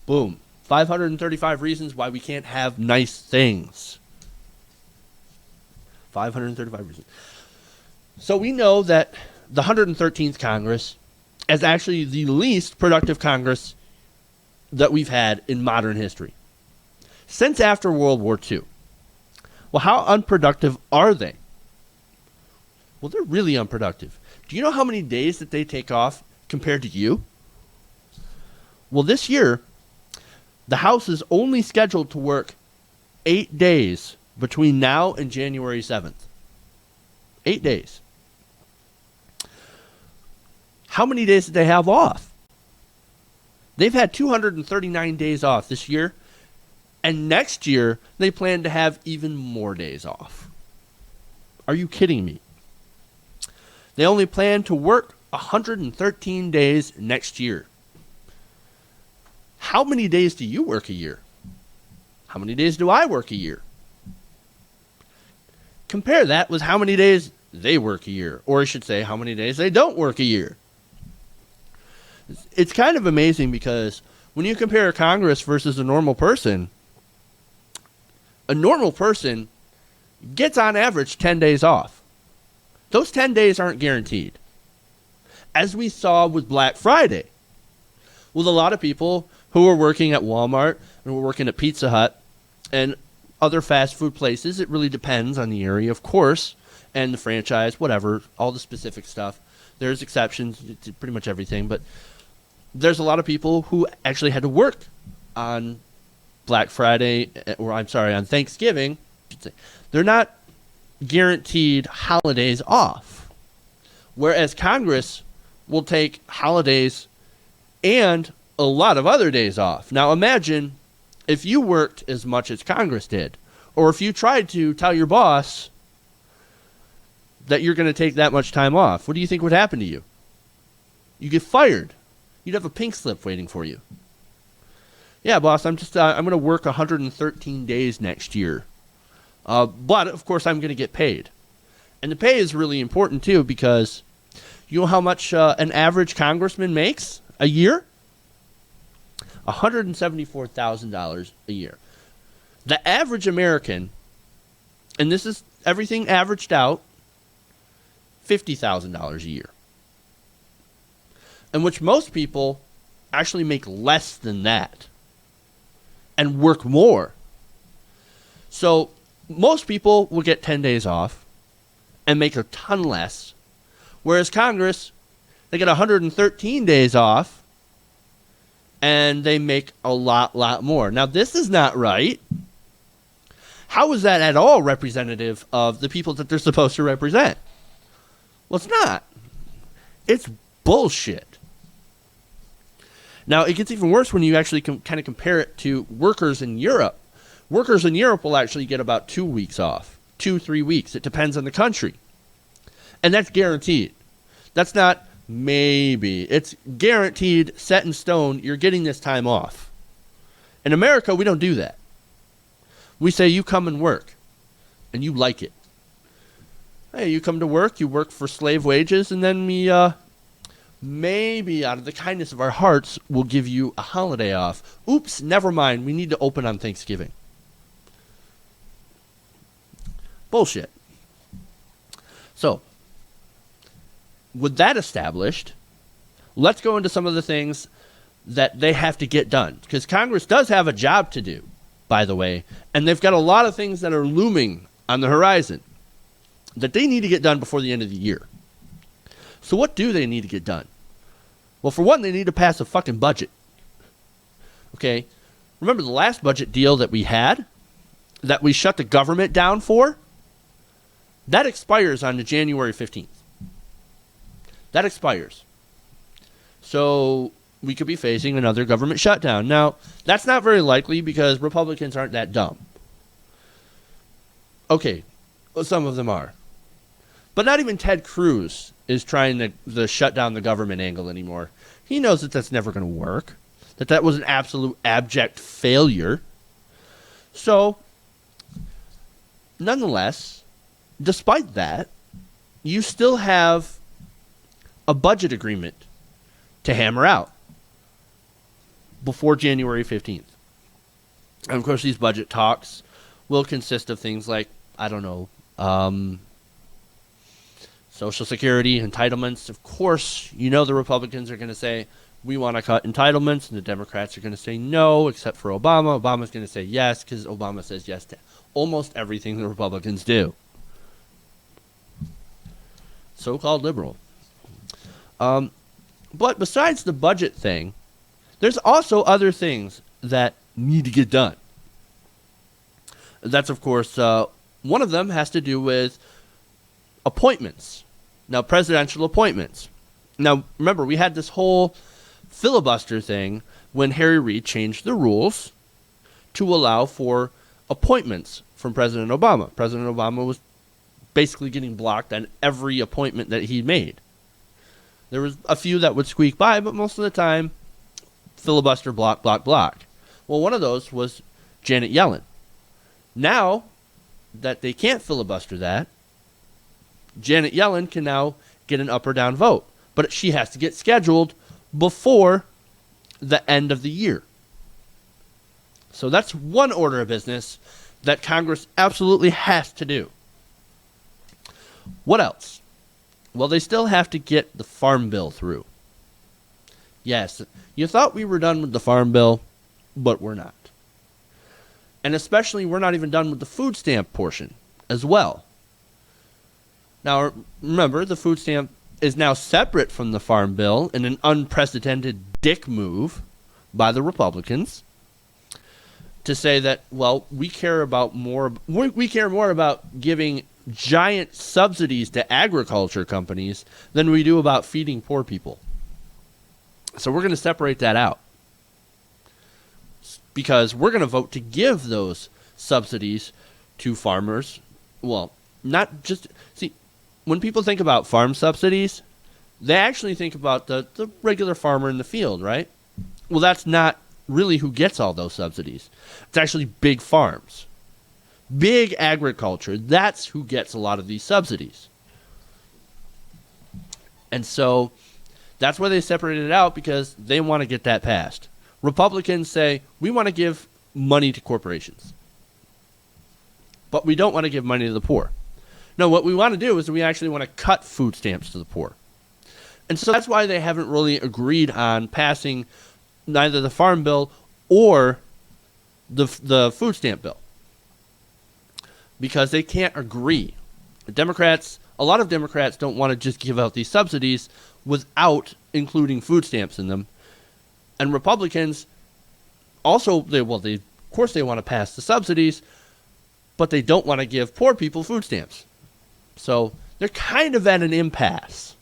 Boom. 535 reasons why we can't have nice things. 535 reasons. So we know that the 113th Congress is actually the least productive Congress that we've had in modern history since after World War II. Well, how unproductive are they? Well, they're really unproductive. Do you know how many days that they take off compared to you? Well, this year, the House is only scheduled to work 8 days between now and January 7th. 8 days. How many days did they have off? They've had 239 days off this year, and next year they plan to have even more days off. Are you kidding me? They only plan to work 113 days next year. How many days do you work a year? How many days do I work a year? Compare that with how many days they work a year, or I should say how many days they don't work a year. It's kind of amazing because when you compare Congress versus a normal person gets on average 10 days off. Those 10 days aren't guaranteed. As we saw with Black Friday, with a lot of people who were working at Walmart and were working at Pizza Hut and other fast food places. It really depends on the area, of course, and the franchise, whatever, all the specific stuff. There's exceptions to pretty much everything, but there's a lot of people who actually had to work on Black Friday, or I'm sorry, on Thanksgiving. They're not guaranteed holidays off, whereas Congress will take holidays and a lot of other days off. Now imagine if you worked as much as Congress did, or if you tried to tell your boss that you're going to take that much time off. What do you think would happen to you? You get fired. You'd have a pink slip waiting for you. Yeah, boss, I'm going to work 113 days next year. But, of course, I'm going to get paid. And the pay is really important, too, because you know how much an average congressman makes a year? $174,000 a year. The average American, and this is everything averaged out, $50,000 a year. In which most people actually make less than that and work more. So most people will get 10 days off and make a ton less, whereas Congress, they get 113 days off and they make a lot more. Now, this is not right. How is that at all representative of the people that they're supposed to represent? Well, it's not. It's bullshit. Now, it gets even worse when you actually kind of compare it to workers in Europe. Workers in Europe will actually get about 2 weeks off, 2-3 weeks. It depends on the country. And that's guaranteed. That's not maybe. It's guaranteed, set in stone, you're getting this time off. In America, we don't do that. We say you come and work, and you like it. Hey, you come to work, you work for slave wages, and then we maybe out of the kindness of our hearts will give you a holiday off. Oops, never mind, we need to open on Thanksgiving. Bullshit. So, with that established, let's go into some of the things that they have to get done. Because Congress does have a job to do, by the way, and they've got a lot of things that are looming on the horizon that they need to get done before the end of the year. So what do they need to get done? Well, for one, they need to pass a fucking budget. Okay? Remember the last budget deal that we had? That we shut the government down for? That expires on January 15th. That expires. So we could be facing another government shutdown. Now, that's not very likely because Republicans aren't that dumb. Okay, well, some of them are. But not even Ted Cruz is trying to shut down the government angle anymore. He knows that that's never going to work. That was an absolute abject failure. So, nonetheless, despite that, you still have a budget agreement to hammer out. before January 15th. And of course, these budget talks will consist of things like, I don't know, Social Security, entitlements. Of course, you know the Republicans are going to say, we want to cut entitlements, and the Democrats are going to say no, except for Obama. Obama's going to say yes, because Obama says yes to almost everything the Republicans do. So-called liberal. But besides the budget thing, there's also other things that need to get done. That's, of course, one of them has to do with appointments. Now, presidential appointments. Now, remember, we had this whole filibuster thing when Harry Reid changed the rules to allow for appointments from President Obama. President Obama was basically getting blocked on every appointment that he made. There was a few that would squeak by, but most of the time, filibuster, block, block, block. Well, one of those was Janet Yellen. Now that they can't filibuster that, Janet Yellen can now get an up or down vote. But she has to get scheduled before the end of the year. So that's one order of business that Congress absolutely has to do. What else? Well, they still have to get the Farm Bill through. Yes, you thought we were done with the Farm Bill, but we're not. And especially, we're not even done with the food stamp portion as well. Now, remember, the food stamp is now separate from the Farm Bill in an unprecedented dick move by the Republicans to say that, well, we care more about giving giant subsidies to agriculture companies than we do about feeding poor people. So we're going to separate that out, because we're going to vote to give those subsidies to farmers. Well, not just... See, when people think about farm subsidies, they actually think about the regular farmer in the field, right? Well, that's not really who gets all those subsidies. It's actually big farms. Big agriculture, that's who gets a lot of these subsidies. And so that's why they separated it out, because they want to get that passed. Republicans say, we want to give money to corporations, but we don't want to give money to the poor. No, what we want to do is we actually want to cut food stamps to the poor. And so that's why they haven't really agreed on passing neither the Farm Bill or the food stamp bill, because they can't agree. A lot of Democrats don't want to just give out these subsidies without including food stamps in them. And Republicans also, of course they want to pass the subsidies, but they don't want to give poor people food stamps. So they're kind of at an impasse.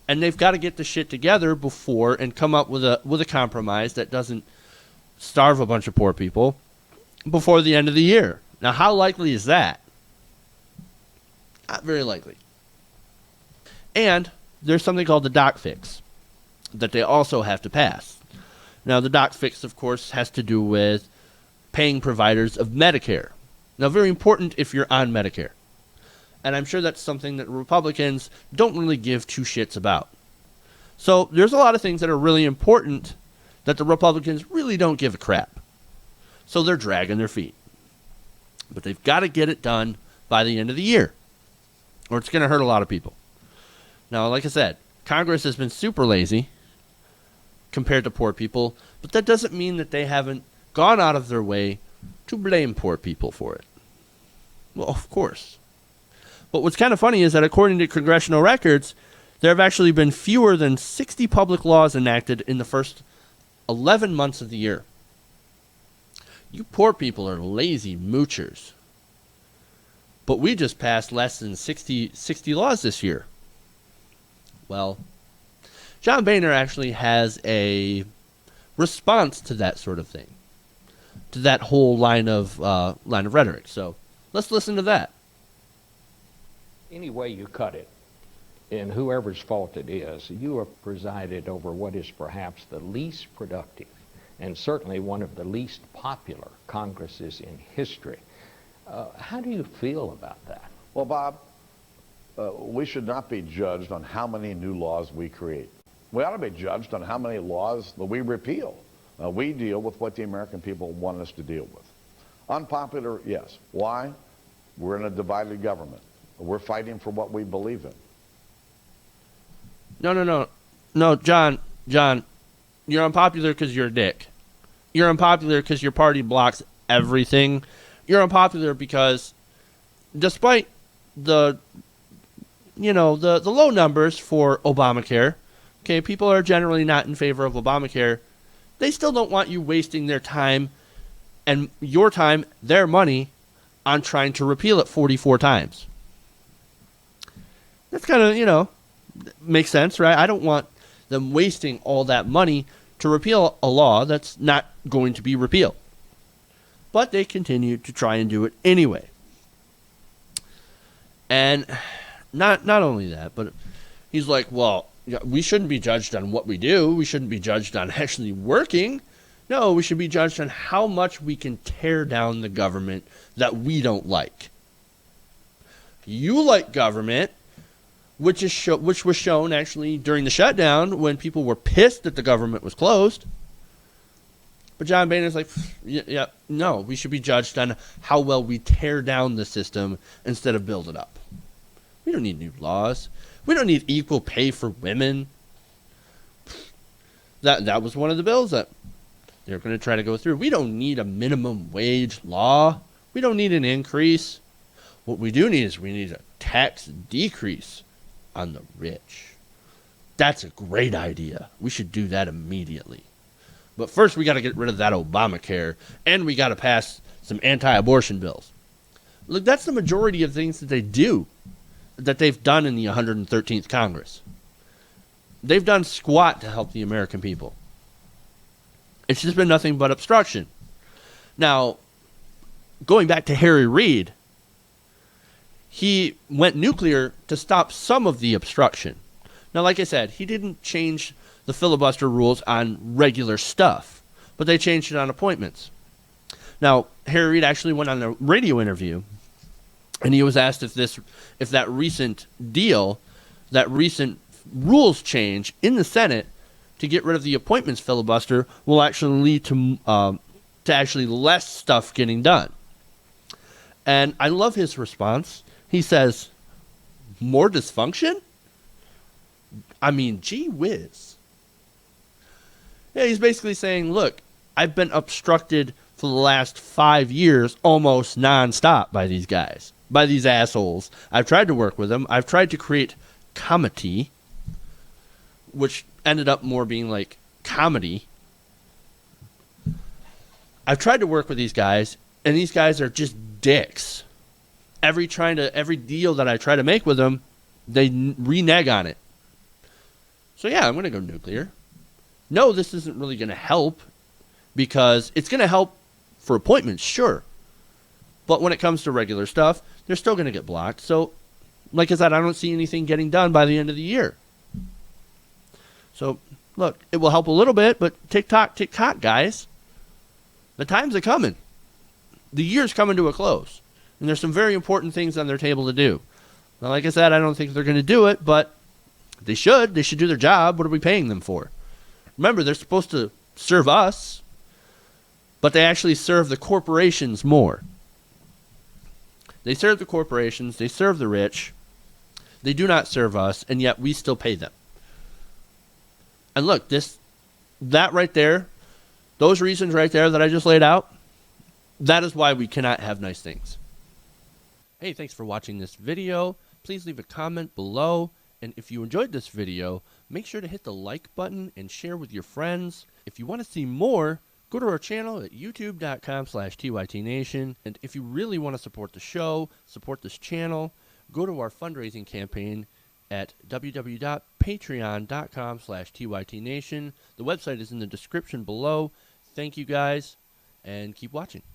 And they've got to get the shit together before and come up with a compromise that doesn't starve a bunch of poor people before the end of the year. Now, how likely is that? Not very likely. And there's something called the doc fix that they also have to pass. Now, the doc fix, of course, has to do with paying providers of Medicare. Now, very important if you're on Medicare. And I'm sure that's something that Republicans don't really give two shits about. So there's a lot of things that are really important that the Republicans really don't give a crap. So they're dragging their feet. But they've got to get it done by the end of the year, or it's going to hurt a lot of people. Now, like I said, Congress has been super lazy compared to poor people, but that doesn't mean that they haven't gone out of their way to blame poor people for it. Well, of course. But what's kind of funny is that according to congressional records, there have actually been fewer than 60 public laws enacted in the first 11 months of the year. You poor people are lazy moochers. But we just passed less than 60 laws this year. Well, John Boehner actually has a response to that sort of thing, to that whole line of rhetoric. So let's listen to that. Any way you cut it, and whoever's fault it is, you have presided over what is perhaps the least productive and certainly one of the least popular Congresses in history. How do you feel about that? Well, Bob, we should not be judged on how many new laws we create. We ought to be judged on how many laws that we repeal. We deal with what the American people want us to deal with. Unpopular, yes. Why? We're in a divided government. We're fighting for what we believe in. No, John, you're unpopular because you're a dick. You're unpopular because your party blocks everything. You're unpopular because despite the low numbers for Obamacare, okay, people are generally not in favor of Obamacare. They still don't want you wasting their time and your time, their money, on trying to repeal it 44 times. That's kind of, makes sense, right? I don't want them wasting all that money to repeal a law that's not going to be repealed. But they continue to try and do it anyway. And not only that, but he's like, well, we shouldn't be judged on what we do. We shouldn't be judged on actually working. No, we should be judged on how much we can tear down the government that we don't like. You like government, which was shown actually during the shutdown when people were pissed that the government was closed. But John Boehner's like, no, we should be judged on how well we tear down the system instead of build it up. We don't need new laws. We don't need equal pay for women. That was one of the bills that they're going to try to go through. We don't need a minimum wage law. We don't need an increase. What we do need is we need a tax decrease on the rich. That's a great idea. We should do that immediately. But first we got to get rid of that Obamacare, and we got to pass some anti-abortion bills. Look, that's the majority of things that they've done in the 113th Congress. They've done squat to help the American people. It's just been nothing but obstruction. Now, going back to Harry Reid, he went nuclear to stop some of the obstruction. Now, like I said, he didn't change the filibuster rules on regular stuff, but they changed it on appointments. Now, Harry Reid actually went on a radio interview, and he was asked if that recent rules change in the Senate to get rid of the appointments filibuster will actually lead to actually less stuff getting done. And I love his response. He says, more dysfunction? I mean, gee whiz. Yeah, he's basically saying, look, I've been obstructed for the last 5 years almost nonstop by these guys, by these assholes. I've tried to work with them. I've tried to create comity, which ended up more being like comedy. I've tried to work with these guys, and these guys are just dicks. Every deal that I try to make with them, they renege on it. So yeah, I'm going to go nuclear. No, this isn't really going to help, because it's going to help for appointments, sure. But when it comes to regular stuff, they're still going to get blocked. So, like I said, I don't see anything getting done by the end of the year. So, look, it will help a little bit, but tick-tock, guys. The times are coming. The year's coming to a close. And there's some very important things on their table to do. Now, like I said, I don't think they're going to do it, but they should. They should do their job. What are we paying them for? Remember, they're supposed to serve us, but they actually serve the corporations more. They serve the corporations. They serve the rich. They do not serve us, and yet we still pay them. And look, that right there, those reasons right there that I just laid out, that is why we cannot have nice things. Hey, thanks for watching this video. Please leave a comment below. And if you enjoyed this video, make sure to hit the like button and share with your friends. If you want to see more, go to our channel at youtube.com/TYTNation. And if you really want to support the show, support this channel, go to our fundraising campaign at www.patreon.com/TYTNation. The website is in the description below. Thank you guys, and keep watching.